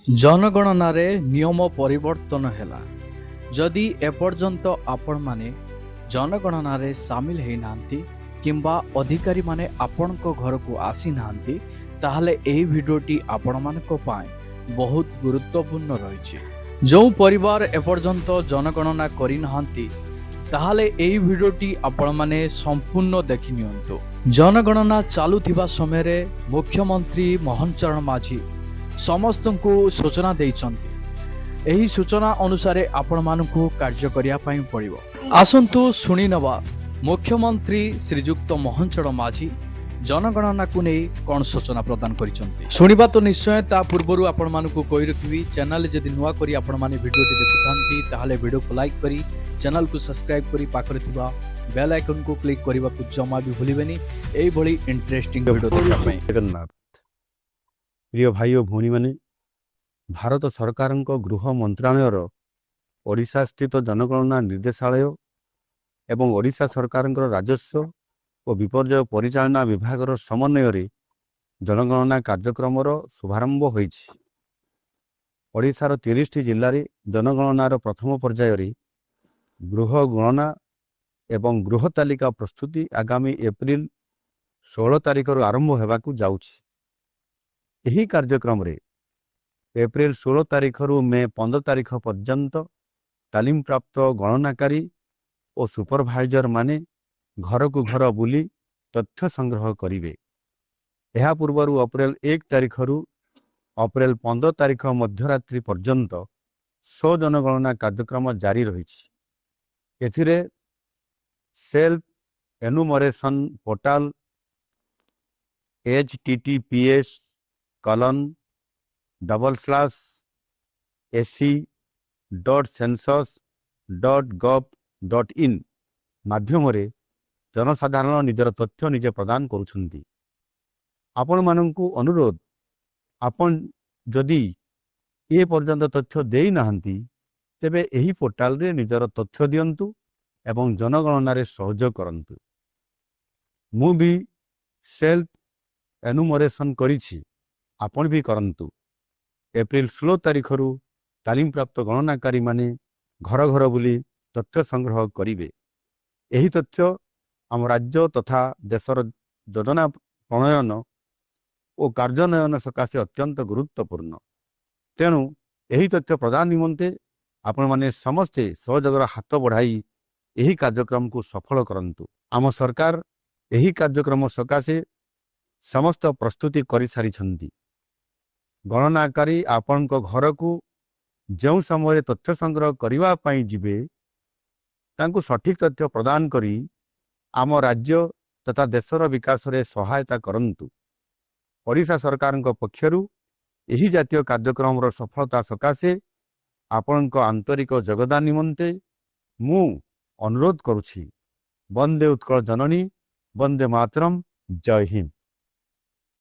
जनगणनारे नियम परिवर्तन हैला। जदि एपर्यंत आपण माने जनगणनारे सामिल है नांती किंबा अधिकारी माने आपणको घर को आसी नांती ताहले एही भिडियोटी आपण मानको पाए बहुत गुरुत्वपूर्ण रहिछि। जो परिवार एपर्यंत जनगणना करि नांती ताहले एही भिडियोटी आपण माने संपूर्ण देखि नियंतु। जनगणना चालुथिबा समय रे मुख्यमंत्री मोहन चरण माझी समस्तଙ୍କୁ सूचना ଦେଇଛନ୍ତି। ଏହି सूचना अनुसार आपण मानकु कार्य करिया पई पड़िबो। आसंतु सुनी नवा मुख्यमंत्री श्रीजुक्त मोहन चरण माझी जनगणना को नहीं कौन सूचना प्रदान करिसंती सुनिबा तो निश्चय। ता पूर्वरु आपण मानकु कहि रखिबी चैनल जदि नुवा करी आपण माने वीडियो टी देखुथांती ताहाले वीडियो को लाइक करी चैनल को सब्सक्राइब करी पाखरे थिबा बेल आइकन को क्लिक करिबा को जमा भी भूलिबेनी एई भली इंटरेस्टिंग वीडियो देखा पई। जगन्नाथ प्रिय भाई और भौणी माने भारत सरकार गृह मंत्रालय ओडिशा स्थित जनगणना निर्देशालय एवं ओडिशा सरकार राजस्व और विपर्यय परिचालना विभाग समन्वय जनगणना कार्यक्रम शुभारंभ होइछि। ओडिशार 30 जिल्ला रे जनगणनार प्रथम पर्यायर गृह गणना एवं गृह तालिका प्रस्तुति आगामी एप्रिल 16 तारिख आरंभ होबाकू जाउछि। यही कार्यक्रम रे एप्रिल 16 तारिख रु मे 15 तारिख पर्यंत तालीम प्राप्त गणनाकारी और सुपरभाइजर माने घर को घर बुली तथ्य संग्रह करिवे। यह पूर्व अप्रैल 1 तारिख रु अप्रैल 15 तारिख मध्यरात्रि पर्यंत सो जनगणना कार्यक्रम जारी रही। एथिरे सेल्फ एनुमरेशन पोर्टाल https://ac.census.gov.in माध्यम जनसाधारण निजर तथ्य निजे प्रदान करुछंती। आपण मानंकु अनुरोध आपण जदि ए पर्यंत तथ्य देई नाहंती तेबे एही पोर्टाल रे निजर तथ्य दियंतु एवं जनगणना रे सहयोग करंतु। मु भी सेल्फ एनुमरेशन करिछि आपण भी करंतु। एप्रिल 16 तारिख रु तालीम प्राप्त गणनाकारी माने घर घर बुली तथ्य संग्रह करिवे। एही तथ्य आम राज्य तथा देशर योजना प्रणयन और कार्यान्वयन सकाशे अत्यंत गुरुत्वपूर्ण। तेणु एही तथ्य प्रदान निमंते आपण माने समस्ते सहयोगर हाथ बढ़ाई एही कार्यक्रम को सफल करंतु। आम सरकार एही कार्यक्रम सकाशे समस्त प्रस्तुति करि सारिछंती। गणनाकारी आपण को घर को जो समय तथ्य संग्रह करने पाई जिबे तांको सठिक तथ्य प्रदान करी आम राज्य तथा देशर विकास रे सहायता करंतु। ओडिशा सरकार पक्षरु एही जातीय कार्यक्रम सफलता सकाशे आपण आंतरिक योगदान निमंते मु अनुरोध करुछि। वंदे उत्कल जननी, वंदे मातरम, जय हिंद।